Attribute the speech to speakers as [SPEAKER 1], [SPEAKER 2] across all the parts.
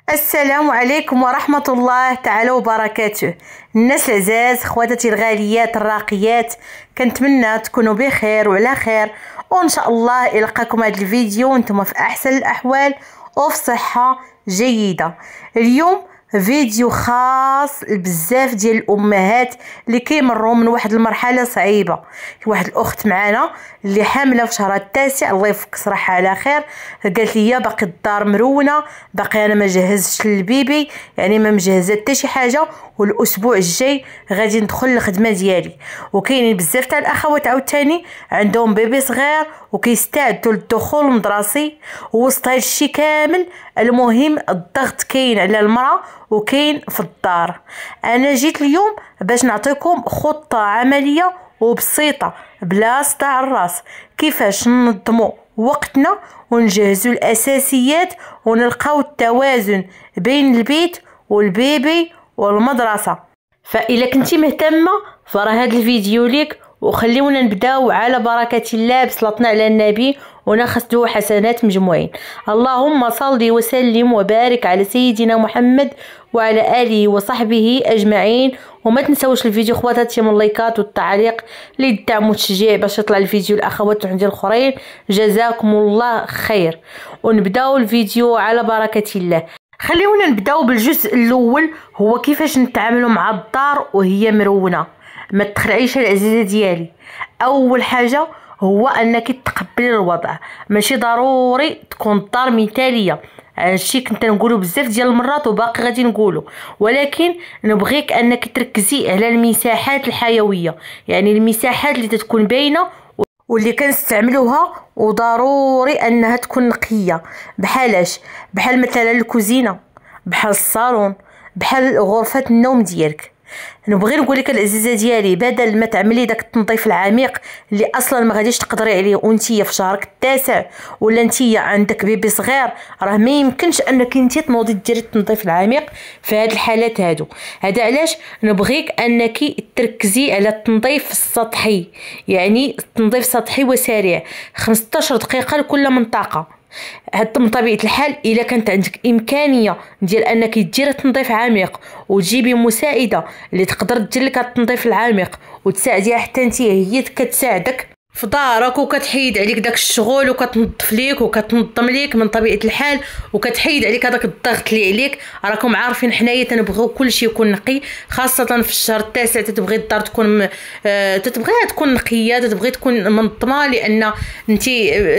[SPEAKER 1] السلام عليكم ورحمة الله تعالى وبركاته. الناس العزاز، خواتاتي الغاليات الراقيات، كنتمنى تكونوا بخير وعلى خير، وان شاء الله يلقاكم هذا الفيديو وانتم في احسن الاحوال وفي صحة جيدة. اليوم فيديو خاص بزاف ديال الامهات اللي كيمروا من واحد المرحله صعيبه. واحد الاخت معانا اللي حامله في شهرها التاسع، الله يفك صراحه على خير، قالت لي باقي الدار مرونه، باقي انا ما جهزتش للبيبي، يعني ما مجهزه حتى شي حاجه، والاسبوع الجاي غادي ندخل الخدمه ديالي. وكاينين بزاف تاع الاخوات عاوتاني عندهم بيبي صغير وكيستعدوا للدخول المدرسي. ووسط هذا الشيء كامل المهم الضغط كاين على المراه وكاين في الدار. انا جيت اليوم باش نعطيكم خطه عمليه وبسيطه بلا صداع الراس كيفاش ننظموا وقتنا ونجهزوا الاساسيات ونلقاو التوازن بين البيت والبيبي والمدرسه. فإلا كنتي مهتمه فراه هذا الفيديو ليك، وخليونا نبداو على بركه الله بصلاتنا على النبي وناخذ حسنات مجموعين. اللهم صل وسلم وبارك على سيدنا محمد وعلى اله وصحبه اجمعين. وما تنسوش الفيديو خواتاتي من اللايكات والتعليق للدعم والتشجيع باش يطلع الفيديو الاخوات عندي الاخرين. جزاكم الله خير. ونبداو الفيديو على بركه الله. خليونا نبداو بالجزء الاول، هو كيفاش نتعاملوا مع الدار وهي مرونه. ما تخلعيش العزيزه ديالي. اول حاجه هو انك تقبلي الوضع، ماشي ضروري تكون الدار مثاليه. هادشي كنت نقولو بزاف ديال المرات وباقي غادي نقولو، ولكن نبغيك انك تركزي على المساحات الحيويه، يعني المساحات اللي تتكون باينه واللي كنستعملوها وضروري انها تكون نقيه. بحال مثلا الكوزينه، بحال الصالون، بحال غرفه النوم ديالك. نبغي نقول لك العزيزه ديالي، بدل ما تعملي داك التنظيف العميق اللي اصلا ما غاديش تقدري عليه وانتي في شهرك التاسع ولا انتي عندك بيبي صغير، راه ما يمكنش انك انتي تنوضي ديري التنظيف العميق في هاد الحالات هادو. هذا علاش نبغيك انك تركزي على التنظيف السطحي، يعني التنظيف سطحي وسريع، 15 دقيقه لكل منطقه. من طبيعه الحال الا كانت عندك امكانيه ديال انك ديري تنظيف عميق وتجيبي مساعده اللي تقدر دير لك التنظيف العميق وتساعديها حتى انت هي كتساعدك في دارك وكتحيد عليك داك الشغل وكتنظف ليك وكتنظم ليك من طبيعه الحال وكتحيد عليك هذاك الضغط اللي عليك. راكم عارفين حنايا تنبغيو كلشي يكون نقي، خاصه في الشهر التاسع تتبغي الدار تكون تتبغيها تكون نقيه، تتبغي تكون منظمه، لان انت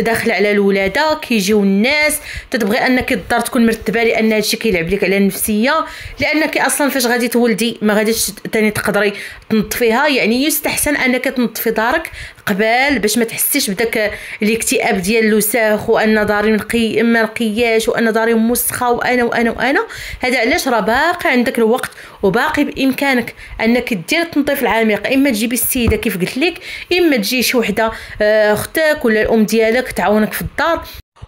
[SPEAKER 1] داخله على الولاده كيجيو الناس، تتبغي انك الدار تكون مرتبه، لان هادشي كيلعب لك على النفسيه، لانك اصلا فاش غادي تولدي ما غاديش ثاني تقدري تنظفيها. يعني يستحسن انك تنظفي دارك قبل باش ما تحسيش بداك الاكتئاب ديال الوساخ وان داري نقي ما نقياش وان داري موسخه وانا. هذا علاش راه باقي عندك الوقت وباقي بامكانك انك دير التنظيف العميق. اما تجيبي السيده كيف قلت لك، اما تجي شي وحده اختك ولا الام ديالك تعاونك في الدار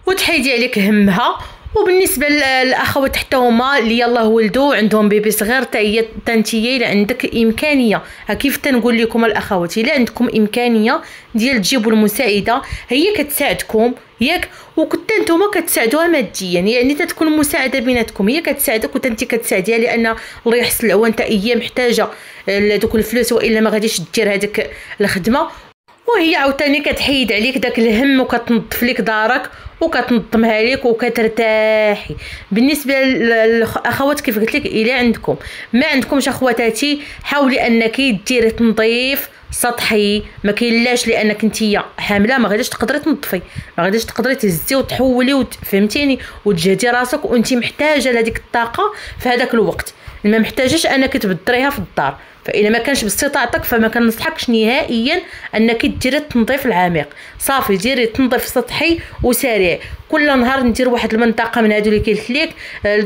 [SPEAKER 1] وتحيدي عليك همها. وبالنسبه للاخوات حتى هما اللي يلاه ولدوا عندهم بيبي صغير، حتى انتيا الا عندك امكانيه، كيف تنقول لكم الاخوات، الا عندكم امكانيه ديال تجيبوا المساعده هي كتساعدكم ياك، وكنت نتوما كتساعدوها ماديا، يعني تتكون مساعده بيناتكم، هي كتساعدك وانت كتساعديها، لان الله يحسن العوان حتى هي محتاجه لدوك الفلوس والا ما غاديش دير هذيك الخدمه. وهي عاوتاني كتحيد عليك داك الهم وكتنظف لك دارك وكتنظمها لك وكترتاحي. بالنسبه للاخوات كيف قلت لك، الا عندكم ما عندكمش اخواتاتي، حاولي انك ديري تنظيف سطحي، ما كاينلاش لانك نتيا حامله ما غاديش تقدري تنظفي، ما غاديش تقدري تهزي وتحولي فهمتيني وتجهدي راسك، وانت محتاجه لهذيك الطاقه في هذاك الوقت، ما محتاجاش انك تبدريها في الدار. فإلا ما كانش باستطاعتك فما كنصحكش نهائيا انك ديري التنظيف العميق، صافي ديري تنظيف سطحي وسريع. كل نهار ندير واحد المنطقه من هادو اللي قلت لك،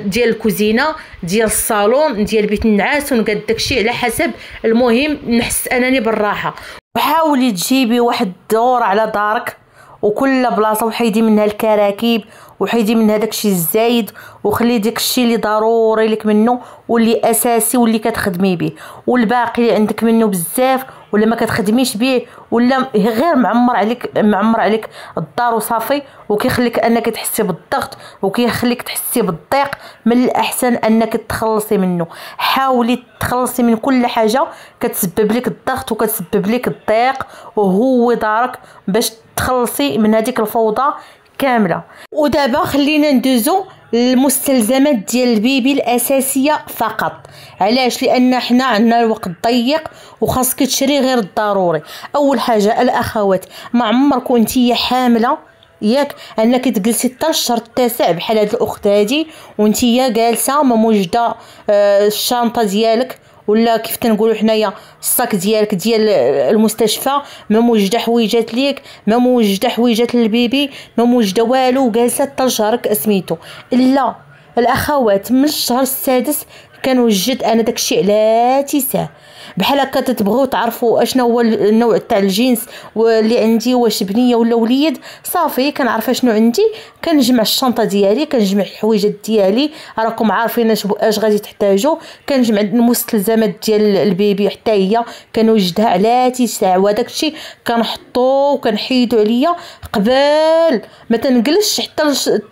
[SPEAKER 1] ديال الكوزينه، ديال الصالون، ديال بيت النعاس، ونقاد داكشي على حسب. المهم نحس انني بالراحه. وحاولي تجيبي واحد الدور على دارك وكل بلاصه وحيدي منها الكراكيب وحيدي من هذاك الشيء الزايد، وخلي داك الشيء اللي ضروري لك منه واللي اساسي واللي كتخدمي به، والباقي اللي عندك منه بزاف ولا ما كتخدميش به ولا غير معمر عليك الدار وصافي، وكيخليك انك تحسي بالضغط وكيخليك تحسي بالضيق. من الاحسن انك تخلصي منه. حاولي تخلصي من كل حاجه كتسبب لك الضغط وكتسبب لك الضيق وهو دارك، باش تخلصي من هذيك الفوضى كامله. ودابا خلينا ندوزو المستلزمات ديال البيبي الاساسيه فقط. علاش؟ لان حنا عندنا الوقت ضيق وخاصك تشري غير الضروري. اول حاجه الاخوات، ما عمرك وانتي حامله ياك انك تجلسي حتى الشهر التاسع بحال هاد الاخت هادي وانتي جالسه ما موجده الشنطه ديالك ولا كيف تنقولوا حنايا الصاك ديالك ديال المستشفى، ما موجده حويجات ليك، ما موجده حويجات للبيبي، ما موجده والو، جالسه حتى شهرك اسميتو. لا الاخوات، من الشهر السادس كنوجد انا داكشي على تيساه. بحال هكا تتبغيو تعرفوا اشنا هو النوع تاع الجنس واللي عندي، واش بنيه ولا وليد، صافي كنعرف شنو عندي، كنجمع الشنطه ديالي، كنجمع الحويجات ديالي، راكم عارفين اش غادي تحتاجوا، كنجمع المستلزمات ديال البيبي حتى هي كنوجدها على تيساع. وهداك الشيء كنحطو وكنحيدو عليا قبل ما تنجلسش حتى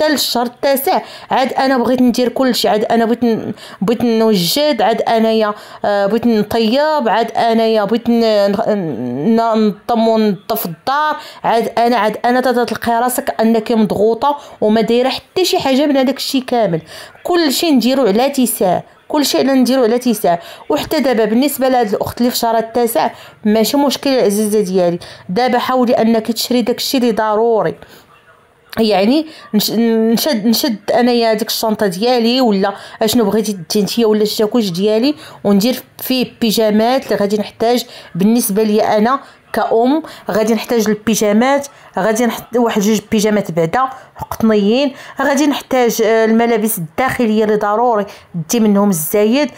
[SPEAKER 1] للشهر التاسع. عاد انا بغيت ندير كلشي، عاد انا بغيت نوجد، عاد انايا بغيت نطيب، عاد انايا بغيت ننظم ونظف الدار، عاد انا تلقاي راسك انك مضغوطه وما دايره حتى شي حاجه من هذاك الشيء كامل. كل شيء نديرو على تيساع، كل شيء نديرو على تيساع. وحتى دابا بالنسبه لهاد الاخت اللي في شهر التاسع ماشي مشكل العزيزه ديالي، دابا حاولي انك تشري داك الشيء اللي ضروري. يعني نشد انايا ديك الشنطه ديالي ولا اشنو بغيتي انتيا ولا الشاكوش ديالي وندير فيه بيجامات اللي غادي نحتاج. بالنسبه لي انا كأم غادي نحتاج البيجامات، غادي نحط واحد جوج بيجامات بعدا قطنيين، غادي نحتاج الملابس الداخليه اللي ضروري دي منهم الزايد.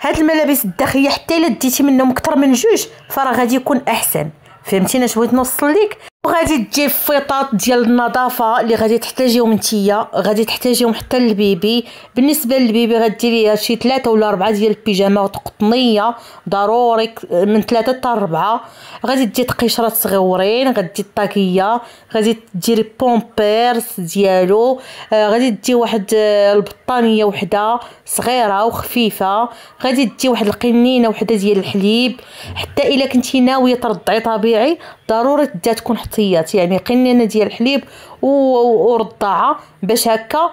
[SPEAKER 1] هاد الملابس الداخليه حتى الا ديتي منهم اكثر من جوج فراه غادي يكون احسن. فهمتينا اش بغيت نوصل لك؟ وغادي تجيب فيطات ديال النظافه اللي غادي تحتاجيهم نتيا، غادي تحتاجيهم حتى للبيبي. بالنسبه للبيبي غديري شي 3 ولا 4 ديال البيجامات قطنيه ضروري، من 3 حتى 4. غادي دير قشرات صغيورين، غادي الطاكيه، غادي ديري بومبيرز ديالو، غادي دي واحد البطانيه وحده صغيره وخفيفه، غادي دي واحد القنينه وحده ديال الحليب. حتى الا كنتي ناويه ترضعي طبيعي ضروري تبدا تكون احتياط، يعني قنينه ديال الحليب ورضعه باش هكا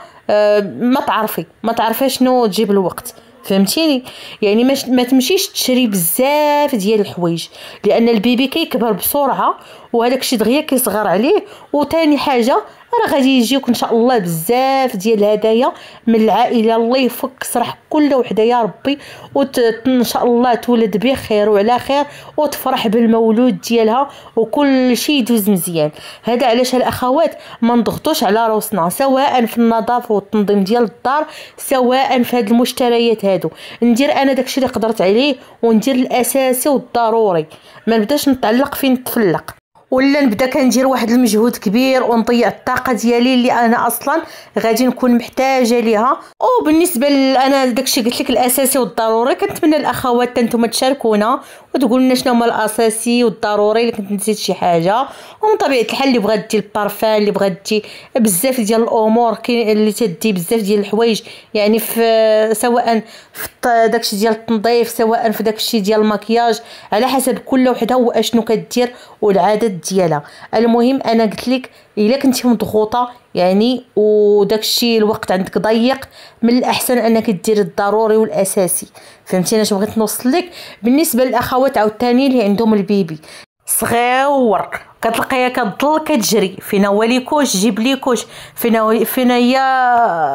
[SPEAKER 1] ما تعرفي شنو تجيب الوقت. فهمتيني؟ يعني ما تمشيش تشري بزاف ديال الحوايج لان البيبي كيكبر بسرعه وهذاك الشيء دغيا كيصغر عليه. وثاني حاجه راه غادي يجيوك ان شاء الله بزاف ديال الهدايا من العائله. الله يفك صراح كل وحده يا ربي، وان شاء الله تولد بخير وعلى خير وتفرح بالمولود ديالها وكل شيء يدوز مزيان. هذا علاش الاخوات ما نضغطوش على روسنا، سواء في النظافه والتنظيم ديال الدار سواء في هاد المشتريات هادو. ندير انا داكشي اللي قدرت عليه وندير الاساسي والضروري، ما نبداش نتعلق فين نتفلق ولا نبدا كندير واحد المجهود كبير ونضيع الطاقه ديالي اللي انا اصلا غادي نكون محتاجه ليها. وبالنسبه انا داكشي قلت لك الاساسي والضروري، كنتمنى الاخوات انتم تشاركونا وتقولوا لنا شنو هما الاساسي والضروري اللي كنت نسيت شي حاجه. ومن طبيعه الحال اللي بغات دي البارفان، اللي بغات دي بزاف ديال الامور، كاين اللي تدي بزاف ديال الحوايج، يعني في سواء في داكشي ديال التنظيف سواء في داكشي ديال المكياج، على حسب كل وحده واشنو كدير والعادات ديالها. المهم انا قلت لك الا كنتي مضغوطه يعني وداكشي الوقت عندك ضيق، من الاحسن انك ديري الضروري والاساسي. فهمتينا اش بغيت نوصل لك؟ بالنسبه للاخوات عاوتاني اللي عندهم البيبي صغيور كتلقايها كتضل كتجري، فينا هو ليكوش جيب ليكوش، فينا هي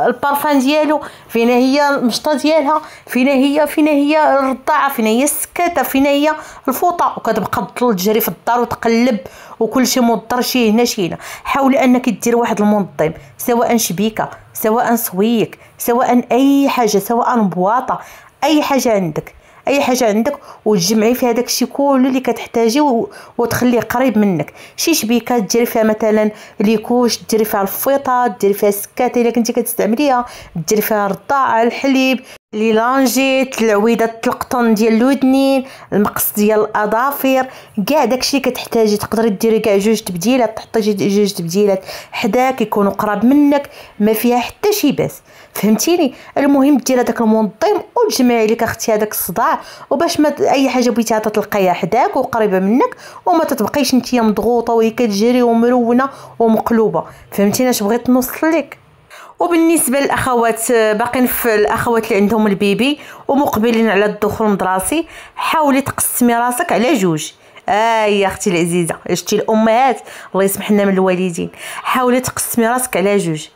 [SPEAKER 1] البارفان ديالو، فينا هي المشطه ديالها، فينا هي الرضاعه، فينا هي السكاته، فينا هي الفوطه، وكتبقى تضل تجري في الدار وتقلب وكل شيء مضر شي هنا شي هنا. حاول انك دير واحد المنظم، سواء شبيكه سواء سويك سواء اي حاجه، سواء بواطه، اي حاجه عندك اي حاجه عندك وتجمعي فيها داكشي كله اللي كتحتاجي وتخليه قريب منك. شي شبيكه ديري فيها مثلا ليكوش، ديري فيها الفيطه، ديري فيها السكاته الا كنتي كتستعمليها، ديري فيها الرضاعه، الحليب، لي لانجيت، العويدات القطن ديال الودنين، المقص ديال الاظافر، كاع داكشي اللي كتحتاجي. تقدري ديري كاع جوج تبديلات، تحطي جوج تبديلات حداك يكونوا قراب منك، ما فيها حتى شي باس، فهمتيني. المهم دير هذاك المنظم وتجمعي لك اختي هذاك الصداع، وباش ما اي حاجه بغيتيها تلقايها حداك وقريبه منك، وما تتبقيش نتيا مضغوطه وهي كتجري ومرونه ومقلوبه، فهمتيني اش بغيت نوصل لك. وبالنسبه للاخوات باقين في الاخوات اللي عندهم البيبي ومقبلين على الدخول المدرسي، حاولي تقسمي راسك على جوج. يا اختي العزيزه، شتي الامهات الله يسمح لنا من الوالدين، حاولي تقسمي راسك على جوج.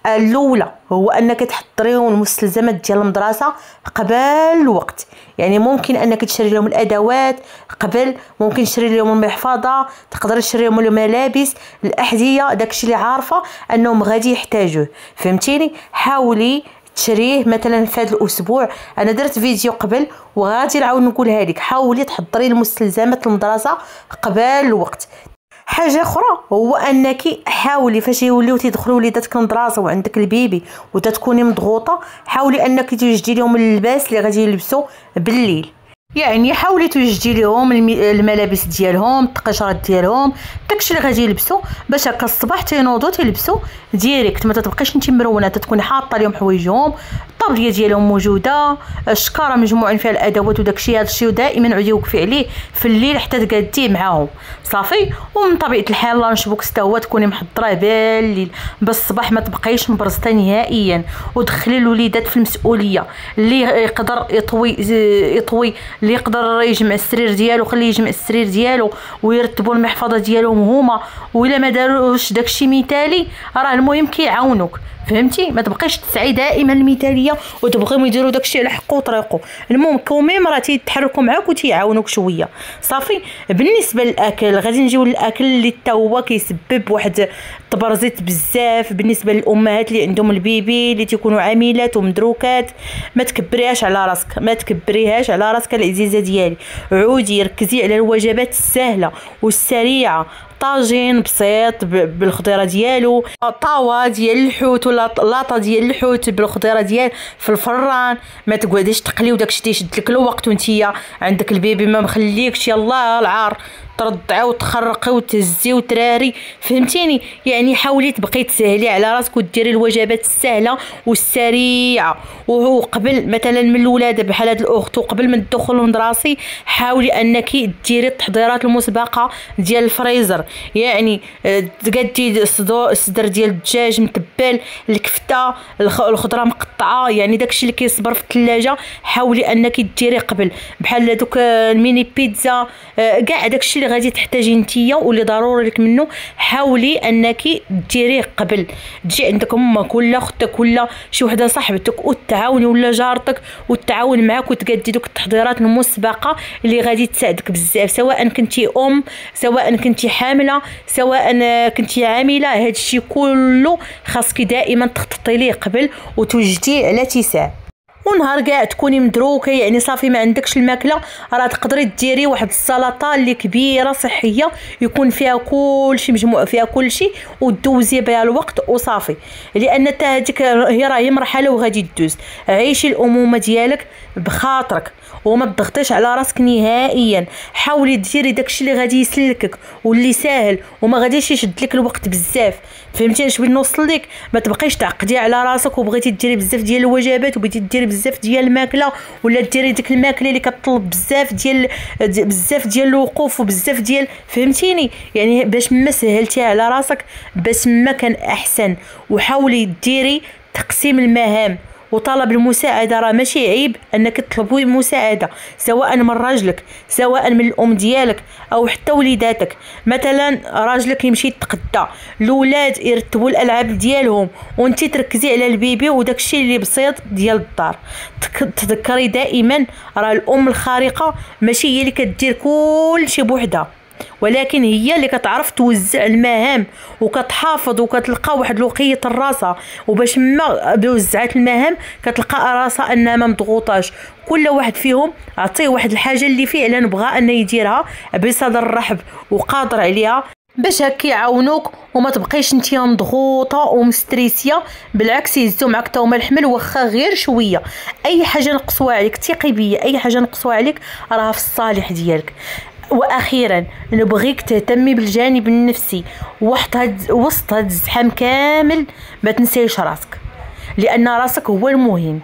[SPEAKER 1] الاولى هو انك تحضريهم المستلزمات ديال المدرسه قبل الوقت، يعني ممكن انك تشري لهم الادوات قبل، ممكن تشري لهم المحفظه، تقدر تشري لهم الملابس، الاحذيه، داكشي اللي عارفه انهم غادي يحتاجوه، فهمتيني. حاولي تشريه مثلا في هذا الاسبوع. انا درت فيديو قبل وغادي نعاود نقولها لك، حاولي تحضري المستلزمات المدرسه قبل الوقت. حاجه اخرى هو انك حاولي فاش يوليو تيدخلوا وليداتك المدرسه وعندك البيبي وتتكوني مضغوطه، حاولي انك توجدي لهم اللباس اللي غادي يلبسوا بالليل، يعني حاولي توجدي لهم الملابس ديالهم، التقشرات ديالهم، داكشي اللي غادي يلبسوا، باش هكا الصباح تينوضوا تيلبسوا ديريكت، ما تتبقيش انت مرونه، تكون حاطه لهم حوايجهم، الطابليه ديالهم موجوده، الشكاره مجموعين فيها الادوات وداكشي. هادشي دائما عودي وقفي عليه في الليل حتى تقاديه معاهم صافي. ومن طبيعه الحال لانش بوكس حتى هو تكوني محضراه بالليل، بالصباح ما تبقايش مبرزطه نهائيا. ودخلي الوليدات في المسؤوليه، اللي يقدر يطوي اللي يقدر يجمع السرير ديالو خليه يجمع السرير ديالو ويرتبوا المحفظه ديالهم هما، وإلا ما داروش داكشي مثالي راه المهم كيعاونوك، فهمتي. ما تبقيش تسعي دائما المثاليه وتبغيهم يديروا داكشي على حقه وطريقه، المهم كوميم راه تيتحركوا معاك وتيعاونوك شويه صافي. بالنسبه للاكل غادي نجيو للاكل اللي حتى هو كيسبب واحد التبرزيت بزاف بالنسبه للامهات اللي عندهم البيبي اللي تيكونوا عاملات ومدروكات. ما تكبريهاش على راسك، ما تكبريهاش على راسك العزيزه ديالي، عودي ركزي على الوجبات السهله والسريعه. طاجين بسيط بالخضيره ديالو، طاوه ديال الحوت ولا لاطه ديال الحوت بالخضيره ديال في الفران. ما تقعديش تقلي وداكشي تيشد لك الوقت وانتيا عندك البيبي، ما مخليكش يلاه العار ترضعي وتخرقي وتهزي وتراري، فهمتيني. يعني حاولي تبقي تسهلي على راسك وديري الوجبات السهله والسريعه. وقبل مثلا من الولاده بحال هاد الاخت وقبل من الدخول المدرسي حاولي انك ديري التحضيرات المسبقه ديال الفريزر، يعني تقدي الصدر ديال الدجاج متبل، الكفته، الخضره مقطعه، يعني داكشي اللي كيصبر في الثلاجه حاولي انك ديري قبل، بحال دوك الميني بيتزا، كاع داكشي اللي غادي تحتاجي نتيا واللي ضروري لك منه حاولي انك ديريه قبل. تجي عندك امك ولا اختك ولا شي وحده صاحبتك وتعاوني ولا جارتك وتعاون معاك وتقادي دوك التحضيرات المسبقه اللي غادي تساعدك بزاف، سواء كنتي سواء كنتي حامله، سواء كنتي عامله. هادشي كله خاصك دائما تخططي ليه قبل وتوجديه على اتساع. ونهار كاع تكوني مدروكه يعني صافي ما عندكش الماكله، راه تقدري ديري واحد السلطه اللي كبيره صحيه يكون فيها كلشي مجموع فيها كلشي ودوزي بها الوقت وصافي، لان حتى هذيك هي مرحله وغادي تدوز. عيشي الامومه ديالك بخاطرك وما تضغطيش على راسك نهائيا. حاولي ديري داكشي اللي غادي يسلكك واللي ساهل وما غاديش يشد لك الوقت بزاف، فهمتي اش بغيت نوصل لك. ما تبقيش تعقدي على راسك وبغيتي ديري بزاف ديال الوجبات وبغيتي ديري بزاف ديال الماكله، ولا ديري ديك الماكله اللي كطلب بزاف ديال الوقوف وبزاف ديال، فهمتيني. يعني باش ما سهلتيها على راسك باش ما كان احسن. وحاولي ديري تقسيم المهام وطلب المساعده، راه ماشي عيب انك تطلبوا مساعده سواء من راجلك سواء من الام ديالك او حتى وليداتك. مثلا راجلك يمشي يتقدى، الاولاد يرتبوا الالعاب ديالهم وانت تركزي على البيبي وداكشي اللي بسيط ديال الدار. تذكري دائما راه الام الخارقه ماشي هي اللي كدير كلشي بوحدها، ولكن هي اللي كتعرف توزع المهام وكتحافظ وكتلقى واحد الوقية راسها، وباش ما بوزعات المهام كتلقى راسها انها ما مضغوطاش. كل واحد فيهم عطيه واحد الحاجه اللي فعلا بغى انه يديرها بصدر رحب وقادر عليها، باش هكا يعاونوك وما تبقيش نتيا مضغوطه ومستريسيه. بالعكس يهزو معاك تا هما الحمل واخا غير شويه. اي حاجه نقصوها عليك ثقي بيا، اي حاجه نقصوها عليك راها في الصالح ديالك. واخيرا نبغيك تهتمي بالجانب النفسي وسط هاد الزحام كامل. ما تنسيش راسك، لان راسك هو المهم.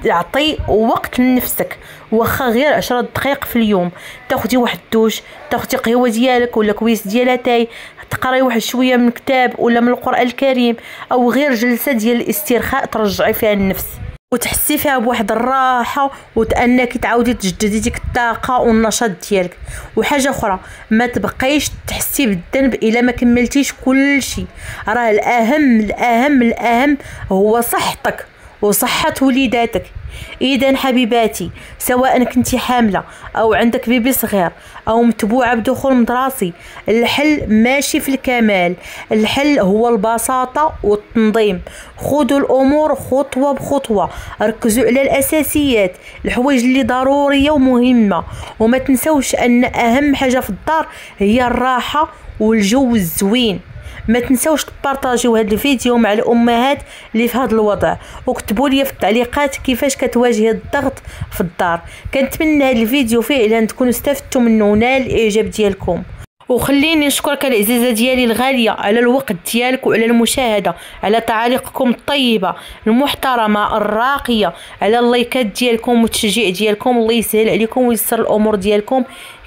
[SPEAKER 1] اعطي وقت لنفسك، واخا غير 10 دقائق في اليوم. تاخدي واحد الدوش، تاخدي قهوه ديالك ولا كويس ديال اتاي، تقراي واحد شويه من كتاب ولا من القران الكريم، او غير جلسه ديال الاسترخاء ترجعي فيها النفس وتحسي فيها بواحد الراحه، وانك تعاودي تجددي ديك الطاقه والنشاط ديالك. وحاجه اخرى، ما تبقيش تحسي بالذنب الا ما كملتيش كل شيء. راه الاهم هو صحتك وصحه وليداتك. اذا حبيباتي، سواء كنتي حامله او عندك بيبي صغير او متبوعه بدخول مدرسي، الحل ماشي في الكمال. الحل هو البساطه والتنظيم. خذوا الامور خطوه بخطوه، ركزوا على الاساسيات، الحوايج اللي ضروريه ومهمه. وما تنسوش ان اهم حاجه في الدار هي الراحه والجو الزوين. ما تنسوش تبارطاجيو هذا الفيديو مع الامهات اللي في هذا الوضع، وكتبوا لي في التعليقات كيفاش كتواجهي الضغط في الدار. كنتمنى هذا الفيديو فعلا تكونوا استفدتوا منه ونال الاعجاب ديالكم. وخليني نشكرك العزيزه ديالي الغاليه على الوقت ديالك وعلى المشاهده، على تعاليقكم الطيبه المحترمه الراقيه، على اللايكات ديالكم والتشجيع ديالكم. الله يسهل عليكم ويسر الامور ديالكم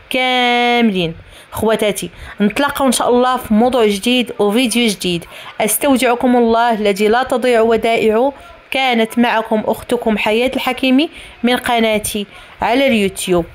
[SPEAKER 1] كاملين. خواتاتي، نتلاقاو ان شاء الله في موضوع جديد وفيديو جديد. استودعكم الله الذي لا تضيع ودائعه. كانت معكم اختكم حياة الحكيمي من قناتي على اليوتيوب.